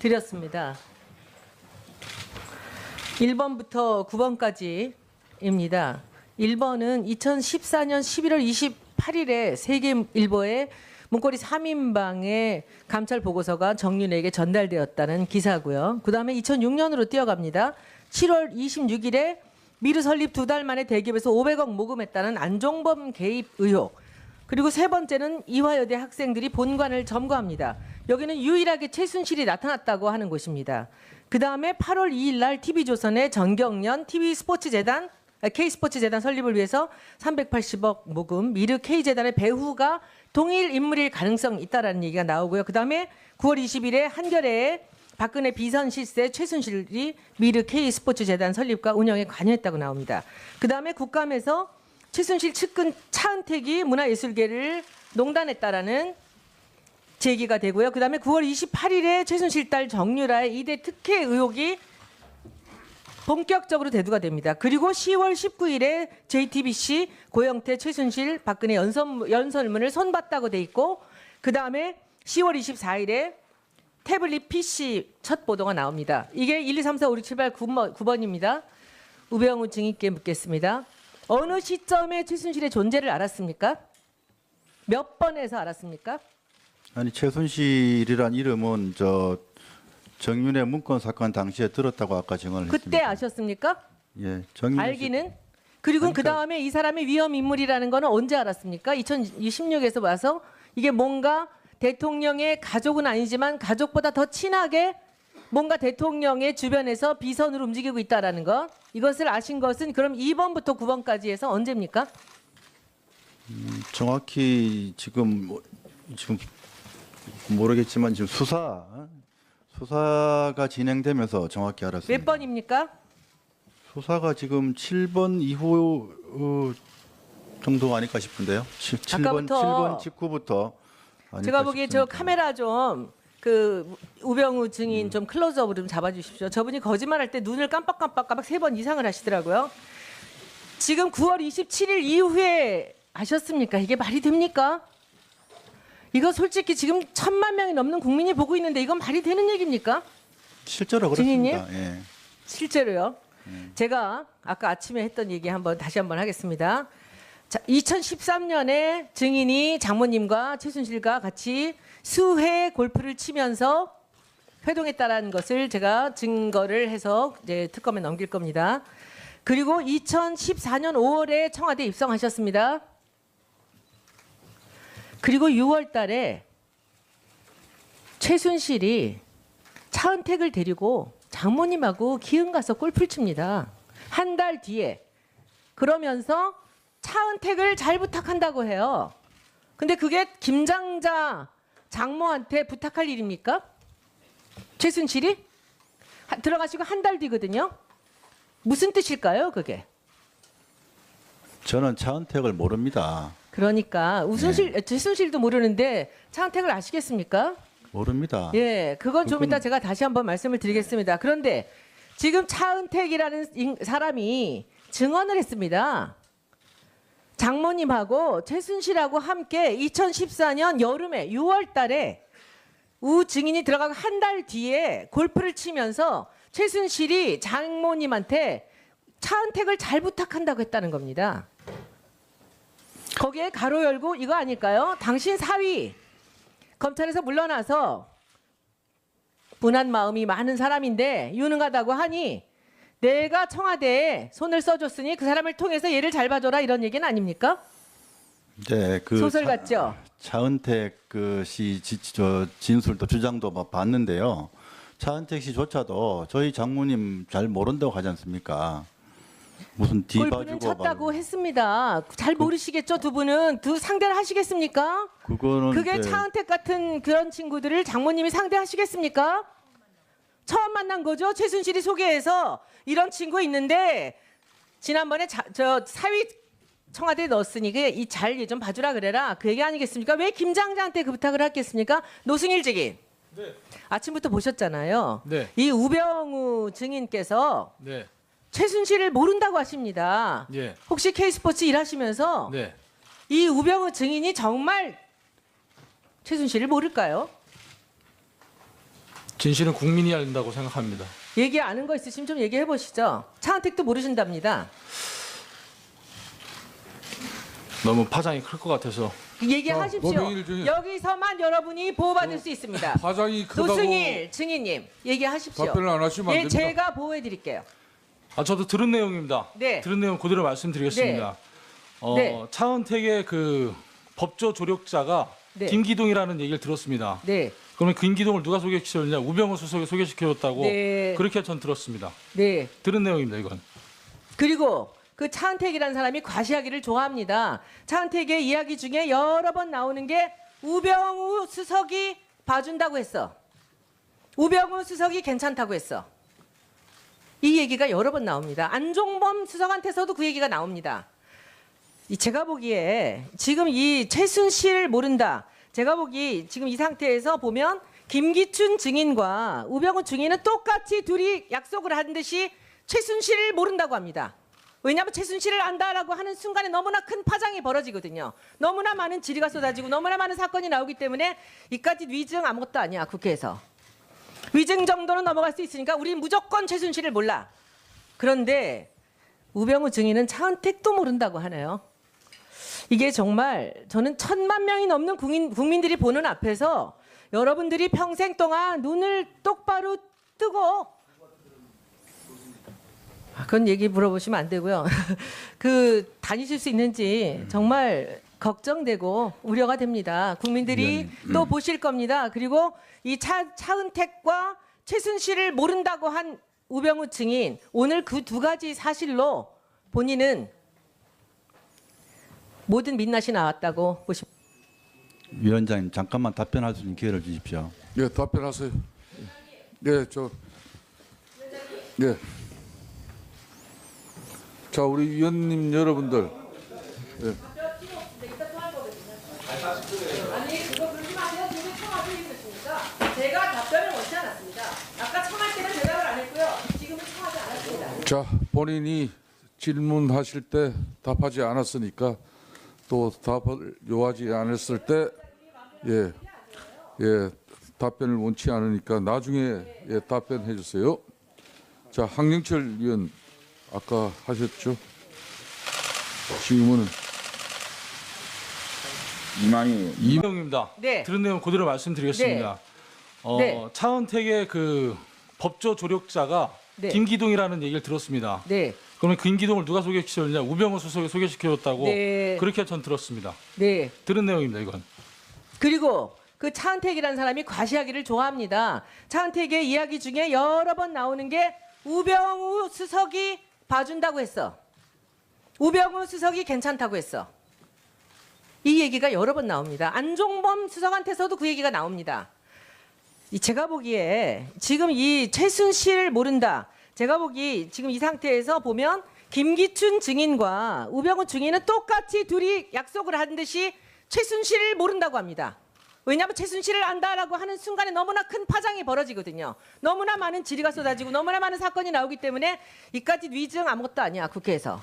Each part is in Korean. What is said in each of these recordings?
드렸습니다. 1번부터 9번까지입니다. 1번은 2014년 11월 28일에 세계일보에 문고리 3인방의 감찰 보고서가 정윤회에게 전달되었다는 기사고요. 그다음에 2006년으로 뛰어갑니다. 7월 26일에 미르 설립 2달 만에 대기업에서 500억 모금했다는 안종범 개입 의혹. 그리고 세 번째는 이화여대 학생들이 본관을 점거합니다. 여기는 유일하게 최순실이 나타났다고 하는 곳입니다. 그다음에 8월 2일 날 TV조선의 전경련 TV스포츠재단 K스포츠재단 설립을 위해서 380억 모금, 미르 K재단의 배후가 동일 인물일 가능성이 있다라는 얘기가 나오고요. 그다음에 9월 20일에 한겨레에 박근혜 비선 실세 최순실이 미르 K스포츠재단 설립과 운영에 관여했다고 나옵니다. 그다음에 국감에서 최순실 측근 차은택이 문화예술계를 농단했다라는 제기가 되고요. 그다음에 9월 28일에 최순실 딸 정유라의 2대 특혜 의혹이 본격적으로 대두가 됩니다. 그리고 10월 19일에 JTBC 고영태, 최순실, 박근혜 연설문을 손봤다고 돼 있고 그다음에 10월 24일에 태블릿 PC 첫 보도가 나옵니다. 이게 1, 2, 3, 4, 5, 6, 7, 8, 9번입니다. 우병우 증인께 묻겠습니다. 어느 시점에 최순실의 존재를 알았습니까? 몇 번에서 알았습니까? 아니 최순실이란 이름은 정윤회 문건 사건 당시에 들었다고 아까 증언을 그때 했습니다. 아셨습니까? 예, 정윤회 알기는? 그리고 그 다음에 이 사람이 위험 인물이라는 거는 언제 알았습니까? 2016에서 와서 이게 뭔가 대통령의 가족은 아니지만 가족보다 더 친하게 뭔가 대통령의 주변에서 비선으로 움직이고 있다라는 것. 이것을 아신 것은 그럼 2번부터 9번까지 해서 언제입니까? 정확히 지금 모르겠지만 지금 수사가 진행되면서 정확히 알았습니다. 몇 번입니까? 수사가 지금 7번 이후 정도 아닐까 싶은데요. 7번, 아까부터 7번 직후부터 아닐까 제가 보기에 저 싶습니다. 카메라 좀 우병우 증인 좀 클로즈업으로 좀 잡아주십시오. 저분이 거짓말할 때 눈을 깜빡깜빡 3번 이상을 하시더라고요. 지금 9월 27일 이후에 아셨습니까? 이게 말이 됩니까? 이거 솔직히 지금 1,000만 명이 넘는 국민이 보고 있는데 이건 말이 되는 얘기입니까? 실제로 증인님? 그렇습니다. 예. 실제로요. 제가 아까 아침에 했던 얘기 다시 한번 하겠습니다. 자, 2013년에 증인이 장모님과 최순실과 같이 수회 골프를 치면서 회동했다라는 것을 제가 증거를 해서 이제 특검에 넘길 겁니다. 그리고 2014년 5월에 청와대 입성하셨습니다. 그리고 6월 달에 최순실이 차은택을 데리고 장모님하고 기흥 가서 골프를 칩니다. 한 달 뒤에. 그러면서 차은택을 잘 부탁한다고 해요. 근데 그게 김장자 장모한테 부탁할 일입니까? 최순실이? 들어가시고 한 달 뒤거든요. 무슨 뜻일까요, 그게? 저는 차은택을 모릅니다. 그러니까 최순실도 모르는데 차은택을 아시겠습니까? 모릅니다. 예, 그건 좀 그건- 이따 제가 다시 한번 말씀을 드리겠습니다. 그런데 지금 차은택이라는 사람이 증언을 했습니다. 장모님하고 최순실하고 함께 2014년 여름에 6월 달에 우 증인이 들어가고 한 달 뒤에 골프를 치면서 최순실이 장모님한테 차은택을 잘 부탁한다고 했다는 겁니다. 거기에 가로 열고 이거 아닐까요? 당신 사위 검찰에서 물러나서 분한 마음이 많은 사람인데 유능하다고 하니 내가 청와대에 손을 써줬으니 그 사람을 통해서 얘를 잘 봐줘라 이런 얘기는 아닙니까? 네, 소설 같죠? 차은택 씨 진술도 주장도 봤는데요. 차은택 씨조차도 저희 장모님 잘 모른다고 하지 않습니까? 무슨 골프는 쳤다고 했습니다. 잘 모르시겠죠, 두 분은? 상대를 하시겠습니까? 그거는 그게 이제 차은택 같은 그런 친구들을 장모님이 상대하시겠습니까? 처음 만난 거죠. 최순실이 소개해서 이런 친구 있는데 지난번에 저 사위 청와대에 넣었으니 이 잘 좀 봐주라 그래라 그 얘기 아니겠습니까? 왜 김장자한테 그 부탁을 했겠습니까? 노승일 증인. 네. 아침부터 보셨잖아요. 네. 이 우병우 증인께서 네. 최순실을 모른다고 하십니다. 예. 혹시 K스포츠 일하시면서 네. 이 우병우 증인이 정말 최순실을 모를까요? 진실은 국민이 알린다고 생각합니다. 얘기 아는 거 있으시면 좀 얘기해 보시죠. 차은택도 모르신답니다. 너무 파장이 클 것 같아서. 얘기하십시오. 노병일 중에- 여기서만 여러분이 보호받을 수 있습니다. 파장이 크다고 노승일 증인님 얘기하십시오. 답변을 안 하시면 안 예, 됩니다. 제가 보호해 드릴게요. 저도 들은 내용입니다. 네. 들은 내용 그대로 말씀드리겠습니다. 네. 차은택의 그 법조 조력자가 네. 김기동이라는 얘기를 들었습니다. 네, 그러면 김기동을 누가 소개시켰냐? 우병우 수석이 소개시켜줬다고 네. 그렇게 전 들었습니다. 네. 들은 내용입니다. 이건. 그리고 그 차은택이라는 사람이 과시하기를 좋아합니다. 차은택의 이야기 중에 여러 번 나오는 게 우병우 수석이 봐준다고 했어. 우병우 수석이 괜찮다고 했어. 이 얘기가 여러 번 나옵니다. 안종범 수석한테서도 그 얘기가 나옵니다. 제가 보기에 지금 이 최순실 모른다. 제가 보기 지금 이 상태에서 보면 김기춘 증인과 우병우 증인은 똑같이 둘이 약속을 한 듯이 최순실을 모른다고 합니다. 왜냐하면 최순실을 안다라고 하는 순간에 너무나 큰 파장이 벌어지거든요. 너무나 많은 질의가 쏟아지고 너무나 많은 사건이 나오기 때문에 이까짓 위증 아무것도 아니야, 국회에서. 위증 정도는 넘어갈 수 있으니까 우린 무조건 최순실을 몰라. 그런데 우병우 증인은 차은택도 모른다고 하네요. 이게 정말 저는 1,000만 명이 넘는 국민들이 보는 앞에서 여러분들이 평생 동안 눈을 똑바로 뜨고 그건 얘기 물어보시면 안 되고요. 그 다니실 수 있는지 정말 걱정되고 우려가 됩니다. 국민들이 또 보실 겁니다. 그리고 이 차은택과 최순실을 모른다고 한 우병우 증인 오늘 그 두 가지 사실로 본인은 모든 민낯이 나왔다고 보십니다. 위원장님 잠깐만 답변할 수 있는 기회를 주십시오. 예, 답변하세요. 네, 네. 자, 우리 위원님 여러분들. 예. 아니 그거 그러지 마세요. 지금 청와대 있으십니까? 제가 답변을 원치 않았습니다. 아까 청할 때는 대답을 안 했고요. 지금은 청하지 않았습니다. 자, 본인이 질문하실 때 답하지 않았으니까 또 답을 요하지 않았을 때 답변을 원치 않으니까 나중에 답변해 주세요. 자, 황영철 위원 아까 하셨죠? 지금은 이명입니다. 네. 들은 내용 그대로 말씀드리겠습니다. 네. 차은택의 그 법조 조력자가 네. 김기동이라는 얘기를 들었습니다. 네, 그러면 김기동을 누가 소개시켰냐? 우병우 수석이 소개시켜줬다고 네. 그렇게 전 들었습니다. 네. 들은 내용입니다. 이건. 그리고 그 차은택이라는 사람이 과시하기를 좋아합니다. 차은택의 이야기 중에 여러 번 나오는 게 우병우 수석이 봐준다고 했어. 우병우 수석이 괜찮다고 했어. 이 얘기가 여러 번 나옵니다. 안종범 수석한테서도 그 얘기가 나옵니다. 제가 보기에 지금 이 최순실 모른다. 제가 보기 지금 이 상태에서 보면 김기춘 증인과 우병우 증인은 똑같이 둘이 약속을 한 듯이 최순실을 모른다고 합니다. 왜냐하면 최순실을 안다라고 하는 순간에 너무나 큰 파장이 벌어지거든요. 너무나 많은 질의가 쏟아지고 너무나 많은 사건이 나오기 때문에 이까짓 위증 아무것도 아니야, 국회에서.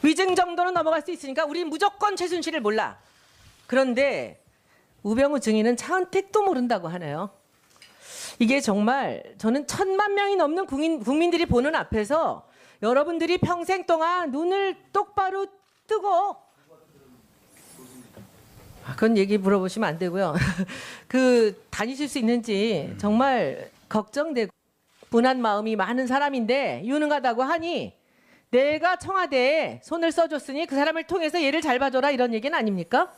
위증 정도는 넘어갈 수 있으니까 우린 무조건 최순실을 몰라. 그런데 우병우 증인은 차은택도 모른다고 하네요. 이게 정말 저는 1,000만 명이 넘는 국민들이 보는 앞에서 여러분들이 평생 동안 눈을 똑바로 뜨고 그건 얘기 물어보시면 안 되고요. 그 다니실 수 있는지 정말 걱정되고 분한 마음이 많은 사람인데 유능하다고 하니 내가 청와대에 손을 써줬으니 그 사람을 통해서 얘를 잘 봐줘라 이런 얘기는 아닙니까?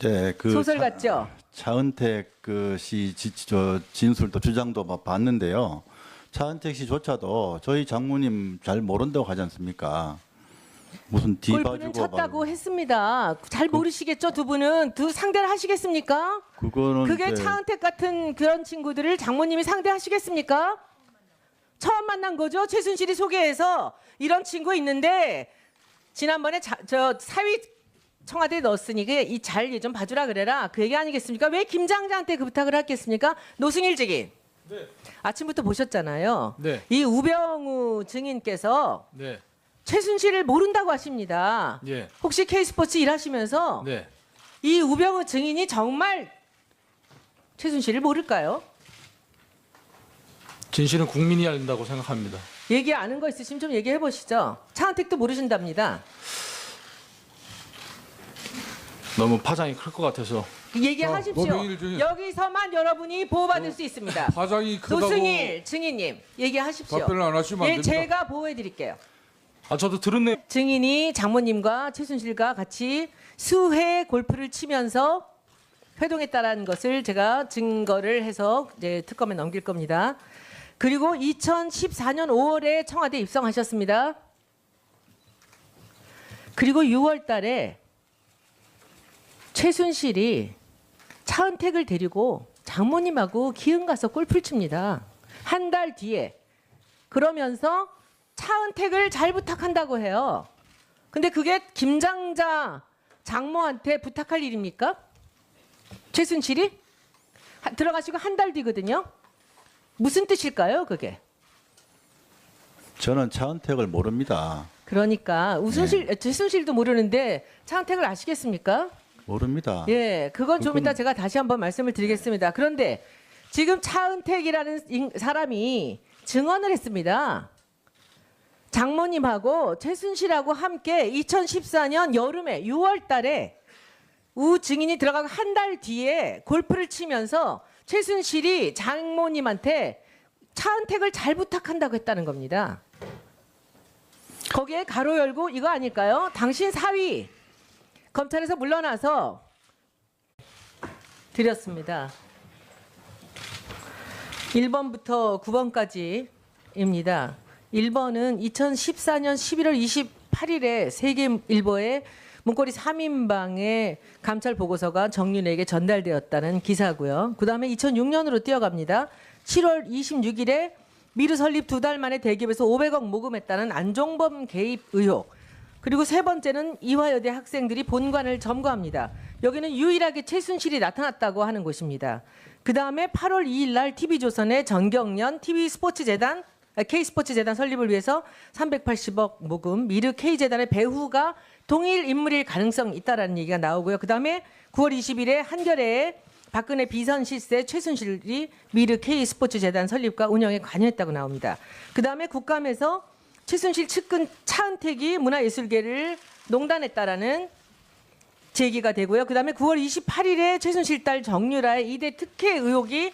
네, 그 소설 같죠? 차은택 씨 진술도 주장도 봤는데요. 차은택 씨조차도 저희 장모님 잘 모른다고 하지 않습니까? 무슨 골프는 뒤봐주고 쳤다고 했습니다. 잘 모르시겠죠, 두 분은. 두 상대를 하시겠습니까? 그거는 그게 이제 차은택 같은 그런 친구들을 장모님이 상대하시겠습니까? 처음 만난 거죠. 최순실이 소개해서 이런 친구 있는데 지난번에 저 사위 청와대에 넣었으니 이 잘 좀 봐주라 그래라 그 얘기 아니겠습니까? 왜 김장자한테 그 부탁을 했겠습니까? 노승일 증인. 네. 아침부터 보셨잖아요. 네. 이 우병우 증인께서 네. 최순실을 모른다고 하십니다. 예. 혹시 K스포츠 일하시면서 네. 이 우병우 증인이 정말 최순실을 모를까요? 진실은 국민이 알린다고 생각합니다. 얘기 아는 거 있으시면 좀 얘기해 보시죠. 차은택도 모르신답니다. 너무 파장이 클 것 같아서 얘기하십시오. 노병일 중에- 여기서만 여러분이 보호받을 수 있습니다. 파장이 크다고 노승일 증인님 얘기하십시오. 답변을 안 하시면 안 예, 됩니다. 제가 보호해 드릴게요. 저도 들은 내용 증인이 장모님과 최순실과 같이 수회 골프를 치면서 회동했다라는 것을 제가 증거를 해서 이제 특검에 넘길 겁니다. 그리고 2014년 5월에 청와대 입성하셨습니다. 그리고 6월 달에 최순실이 차은택을 데리고 장모님하고 기흥 가서 골프를 칩니다. 한 달 뒤에. 그러면서 차은택을 잘 부탁한다고 해요. 근데 그게 김장자 장모한테 부탁할 일입니까? 최순실이? 들어가시고 한 달 뒤거든요. 무슨 뜻일까요, 그게? 저는 차은택을 모릅니다. 그러니까 최순실도 모르는데 차은택을 아시겠습니까? 모릅니다. 예, 그건 좀 그건- 이따 제가 다시 한번 말씀을 드리겠습니다. 그런데 지금 차은택이라는 사람이 증언을 했습니다. 장모님하고 최순실하고 함께 2014년 여름에 6월 달에 우 증인이 들어가고 한 달 뒤에 골프를 치면서 최순실이 장모님한테 차은택을 잘 부탁한다고 했다는 겁니다. 거기에 가로 열고 이거 아닐까요? 당신 사위 검찰에서 물러나서 드렸습니다. 1번부터 9번까지입니다. 1번은 2014년 11월 28일에 세계일보에 문고리 3인방의 감찰 보고서가 정윤에게 전달되었다는 기사고요. 그다음에 2006년으로 뛰어갑니다. 7월 26일에 미르 설립 2달 만에 대기업에서 500억 모금했다는 안종범 개입 의혹. 그리고 세 번째는 이화여대 학생들이 본관을 점거합니다. 여기는 유일하게 최순실이 나타났다고 하는 곳입니다. 그다음에 8월 2일 날 TV조선의 전경련 K스포츠재단 설립을 위해서 380억 모금, 미르 K재단의 배후가 동일 인물일 가능성이 있다라는 얘기가 나오고요. 그다음에 9월 20일에 한겨레에 박근혜 비선 실세 최순실이 미르 K스포츠재단 설립과 운영에 관여했다고 나옵니다. 그다음에 국감에서 최순실 측근 차은택이 문화예술계를 농단했다라는 제기가 되고요. 그다음에 9월 28일에 최순실 딸 정유라의 2대 특혜 의혹이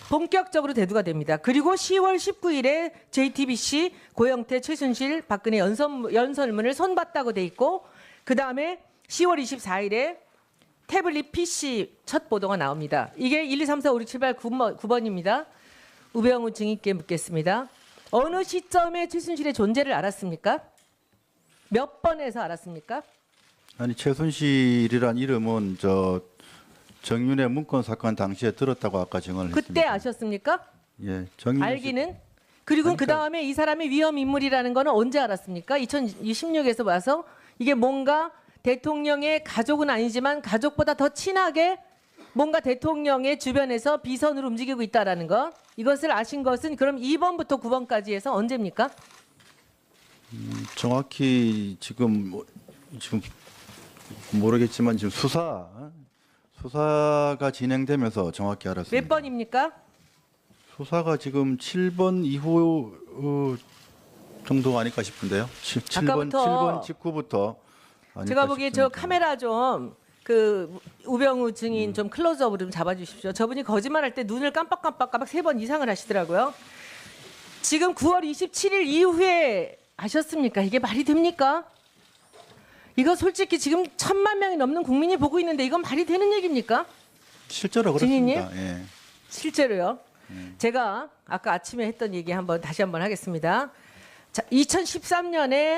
본격적으로 대두가 됩니다. 그리고 10월 19일에 JTBC 고영태, 최순실, 박근혜 연설문을 손봤다고 돼 있고 그다음에 10월 24일에 태블릿 PC 첫 보도가 나옵니다. 이게 1, 2, 3, 4, 5, 6, 7, 8, 9번입니다. 우병우 증인께 묻겠습니다. 어느 시점에 최순실의 존재를 알았습니까? 몇 번에서 알았습니까? 아니 최순실이란 이름은 정윤의 문건 사건 당시에 들었다고 아까 증언을 그때 했습니다. 아셨습니까? 예, 정윤 알기는? 그리고 아니, 그 다음에 이 사람이 위험 인물이라는 거는 언제 알았습니까? 2016에서 와서 이게 뭔가 대통령의 가족은 아니지만 가족보다 더 친하게 뭔가 대통령의 주변에서 비선으로 움직이고 있다라는 것. 이것을 아신 것은 그럼 2번부터 9번까지 해서 언제입니까? 정확히 지금 모르겠지만 지금 수사가 진행되면서 정확히 알았습니다. 몇 번입니까? 수사가 지금 7번 이후 정도 아닐까 싶은데요. 7번 아까부터 직후부터 아닐까 제가 보기에 저 싶습니다. 카메라 좀 그 우병우 증인 좀 클로즈업으로 좀 잡아주십시오. 저분이 거짓말할 때 눈을 깜빡깜빡 3번 이상을 하시더라고요. 지금 9월 27일 이후에 아셨습니까? 이게 말이 됩니까? 이거 솔직히 지금 1,000만 명이 넘는 국민이 보고 있는데 이건 말이 되는 얘기입니까? 실제로 증인님? 그렇습니다. 예. 실제로요. 제가 아까 아침에 했던 얘기 다시 한번 하겠습니다. 자, 2013년에